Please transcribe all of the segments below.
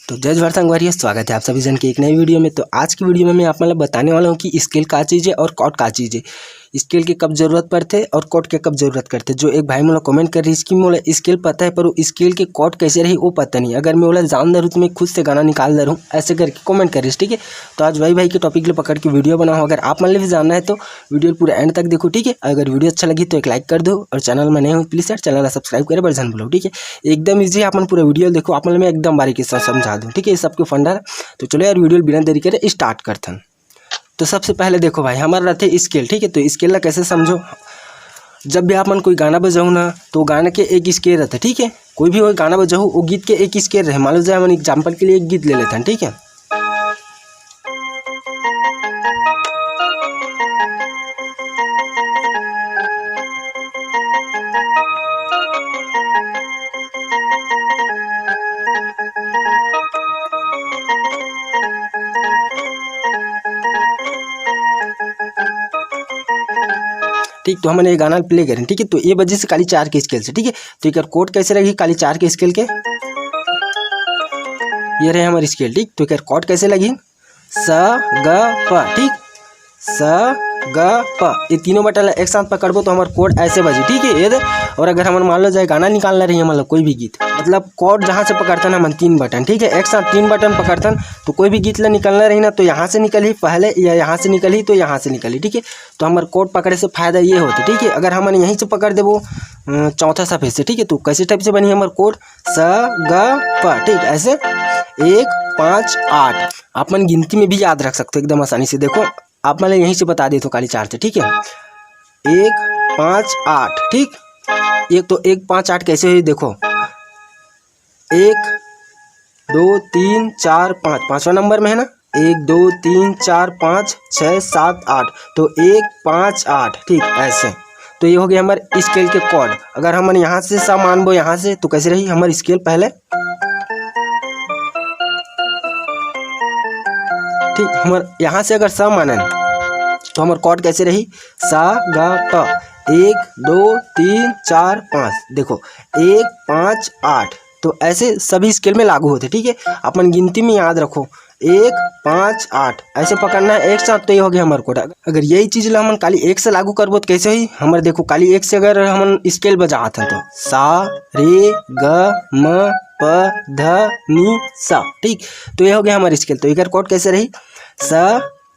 तो जय जवाहर संगवारी, स्वागत है आप सभी जन के एक नई वीडियो में। तो आज की वीडियो में मैं आप मतलब बताने वाला हूँ कि स्केल का चीज़ है और कॉर्ड का चीज़ है। स्केल के कब जरूरत पड़ते और कॉर्ड के कब जरूरत करते। जो एक भाई मोला कमेंट कर रही इसकी मोला स्केल पता है पर वो स्केल के कॉर्ड कैसे रही वो पता नहीं। अगर मैं बोला जान दर तो मैं खुद से गाना निकाल दे रहा हूँ, ऐसे करके कमेंट कर रही। ठीक है, तो आज वही भाई के टॉपिक ले पकड़ के वीडियो बनाओ। अगर आप मान भी जानना है तो वीडियो पूरा एंड तक देखो। ठीक है, अगर वीडियो अच्छा लगी तो एक लाइक कर दो और चैनल में नए हो प्लीज़ यार चैनल सब्सक्राइब करे बर्जन बोलो। ठीक है, एकदम ईजी है, अपन पूरा वीडियो देखो, आप मैं एकदम बारीकी से समझा दूँ। ठीक है, सबके फंडा। तो चलो यार वीडियो बिना देरी करे स्टार्ट करते हैं। तो सबसे पहले देखो भाई हमारा रहते स्केल। ठीक है, तो स्केल ला कैसे समझो। जब भी आप मन कोई गाना बजाऊ ना तो गाना के एक स्केल रहता है। ठीक है, कोई भी गाना बजाऊ वो गीत के एक स्केल रहे। मान लो जाए हम एग्जाम्पल के लिए एक गीत ले लेते हैं। ठीक है, ठीक। तो हमने ये गाना प्ले करें। ठीक है, तो ये वजह से काली 4 के स्केल से। ठीक है, तो एक कोड कैसे रहेगी काली 4 के स्केल के, ये रहे हमारी स्केल। ठीक, तो एक कोड कैसे लगी स ग प। ठीक, स ग प, ये तीनों बटन एक साथ पकड़बो तो हमारा कोड ऐसे बजे। ठीक है, ये दे। और अगर हम मान लो जाए गाना निकालना रही है मतलब कोई भी गीत, मतलब कोड जहाँ से पकड़ता ना हम 3 बटन। ठीक है, एक साथ 3 बटन पकड़ता तो कोई भी गीत ला निकलना रही ना तो यहाँ से निकली पहले या यहाँ से निकली तो यहाँ से निकली। ठीक है, तो हमारे कोड पकड़े से फायदा ये होता है। ठीक है, अगर हमने यहीं से पकड़ देवो चौथा सफ़ेद से। ठीक है, तो कैसे टाइप से बनी हमारे कोड स ग प। ठीक, ऐसे 1 5 8 आप मन गिनती में भी याद रख सकते हो एकदम आसानी से। देखो आप मैंने यहीं से बता दी तो काली 4 से। ठीक है, 1 5 8। ठीक, एक तो 1 5 8 कैसे हुई देखो, 1 2 3 4 5, पाँचवा नंबर में है ना, 1 2 3 4 5 6 7 8, तो 1 5 8। ठीक, ऐसे। तो ये हो गया हमारे स्केल के कॉर्ड। अगर हम यहाँ से सा मानबो यहाँ से तो कैसे रही हमारी स्केल पहले। ठीक, हमारे यहाँ से अगर सा मानन तो हमारे कॉर्ड कैसे रही सा ग प, 1 2 3 4 5। देखो 1 5 8, तो ऐसे सभी स्केल में लागू होते। ठीक है, अपन गिनती में याद रखो 1 5 8 ऐसे पकड़ना है एक साथ। तो ये हो गया हमारे कोड। अगर यही चीज़ ला हम काली 1 से लागू करबो तो कैसे हुई हमारे। देखो काली 1 से अगर हम स्केल बजाते हैं तो सा रे ग म प ध नि सा। ठीक, तो ये हो गया हमारी स्केल। तो एक कोड कैसे रही स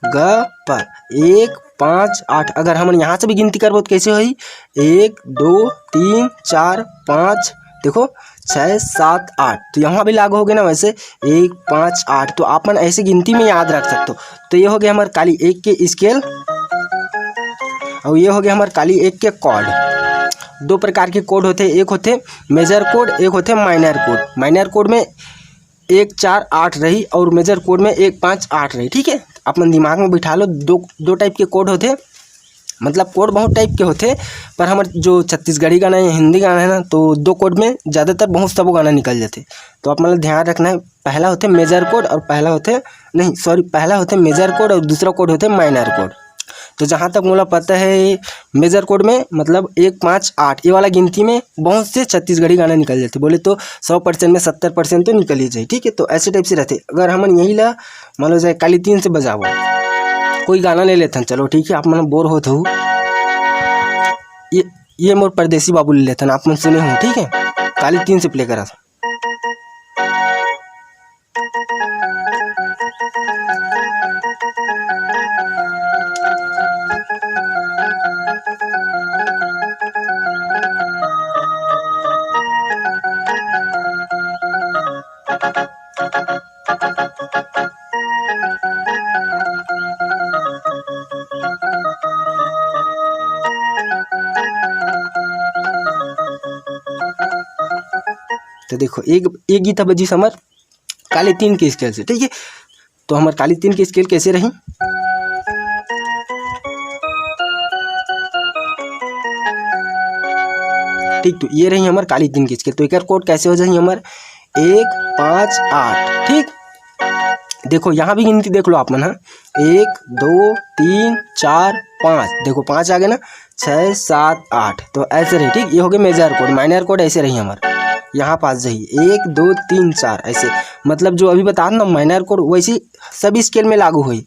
ग प, 1 5 8। अगर हम यहाँ से भी गिनती करबो तो कैसे हुई 1 2 3 4 5, देखो 6 7 8। तो यहाँ भी लागू हो गया ना वैसे 1 5 8। तो आप मन ऐसे गिनती में याद रख सकते हो। तो ये हो गया हमारे काली 1 के स्केल और ये हो गया हमारे काली 1 के कॉर्ड। 2 प्रकार के कोड होते, एक होते मेजर कोड, एक होते माइनर कोड। माइनर कोड में 1 4 8 रही और मेजर कोड में 1 5 8 रही। ठीक है, अपन दिमाग में बिठा लो। दो टाइप के कोड होते, मतलब कोड बहुत टाइप के होते, पर हमारे जो छत्तीसगढ़ी गाना है हिंदी गाना है ना तो 2 कोड में ज़्यादातर बहुत सब गाना निकल जाते। तो आप मतलब ध्यान रखना है, पहला होते मेजर कोड और पहला होते मेजर कोड और दूसरा कोड होते माइनर कोड। तो जहाँ तक मुझे पता है मेजर कोड में मतलब 1 5 8 ये वाला गिनती में बहुत से छत्तीसगढ़ी गाना निकल जाते। बोले तो 100% में 70% तो निकल ही जाए। ठीक है, तो ऐसे टाइप से रहते। अगर हम यही ला मान लो जाए काली 3 से बजाओ कोई गाना ले लेते हैं, चलो ठीक है, आप मन बोर होते हो ये मोर परदेसी बाबू ले लेते हैं, आप मन सुने हो। ठीक है, काली 3 से प्ले करा था। तो देखो एक गीत बजी हमार काली 3 के स्केल से। ठीक है, तो हमारे काली 3 की स्केल कैसे रही ठीक, तो ये रही हमारे काली 3 की स्केल। तो एक कोड कैसे हो जाए हमारे 1 5 8। ठीक, देखो यहाँ भी गिनती देख लो आप मन। 1 2 3 4 5, देखो 5 आ गए ना, 6 7 8। तो ऐसे रही। ठीक, ये हो गए मेजर कोड। माइनर कोड ऐसे रही हमारे यहाँ पास रही 1 2 3 4 ऐसे, मतलब जो अभी बता ना माइनर कोड वैसे सभी स्केल में लागू हुई।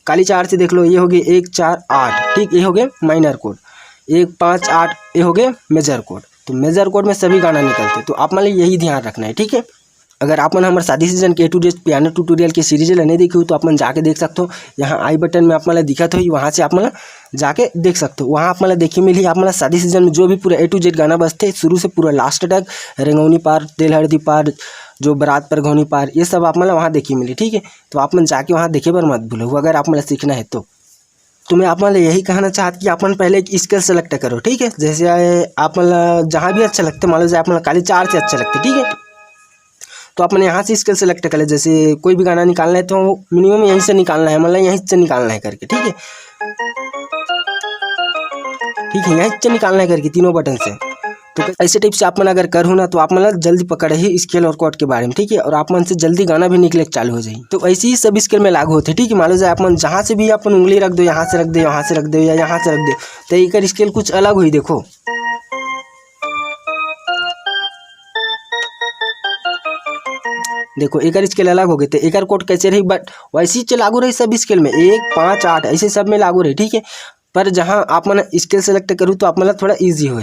काली चार से देख लो, ये हो गए 1 4 8, ठीक, ये हो गए माइनर कोड। 1 5 8 ये हो गए मेजर कोड। तो मेजर कोड में सभी गाना निकलते, तो आप मान लीजिए यही ध्यान रखना है, ठीक है। अगर आप मन हमारे शादी सीजन के A to Z piano tutorial की सीरीज नहीं देखी हो तो आप मन जाके देख सकते हो। यहाँ आई बटन में आप मतलब दिखत हो, वहाँ से आप मतलब जाके देख सकते हो। वहाँ आप मतलब देखिए मिली आप मतलब शादी सीजन में जो भी पूरा A to Z गाना बजते शुरू से पूरा लास्ट तक, रेंगौनी पार, तेल हल्दी पार, जो बारात पर घौनी पार, ये सब आप मतलब वहाँ देखिए मिली, ठीक है। तो आप मन जाके वहाँ देखे पर मत भूलो अगर आप मतलब सीखना है तो मैं आप मतलब यही कहना चाहत कि अपन पहले एक स्केल सेलेक्ट करो, ठीक है। जैसे आप मतलब जहाँ भी अच्छा लगते, मान लो आप मतलब काली चार से अच्छा लगते, ठीक है। तो अपन यहाँ से स्केल सेलेक्ट कर ले, जैसे कोई भी गाना निकालना है तो मिनिमम यहीं से निकालना है, मतलब यहीं से निकालना है करके, ठीक है, ठीक है, यहीं से निकालना है करके तीनों बटन से। तो ऐसे टाइप से आप मन अगर करो ना तो आप मतलब जल्दी पकड़े ही स्केल और कॉर्ड के बारे में, ठीक है, और आप मन से जल्दी गाना भी निकले चालू हो जाए। तो ऐसे ही सब स्केल में लागू होते, ठीक है। मान लो जाए आप मन जहाँ से भी अपन उंगली रख दो, यहाँ से रख दो, यहाँ से रख दो या यहाँ से रख दो, तो एक स्केल कुछ अलग हुई। देखो देखो एक स्केल अलग हो गए थे, एक कोड कैसे रही, बट वैसे ही लागू रही सब स्केल में 1 5 8 ऐसे सब में लागू रही, ठीक है। पर जहाँ आप मन स्केल सेलेक्ट करूँ तो आप मतलब थोड़ा ईजी हो।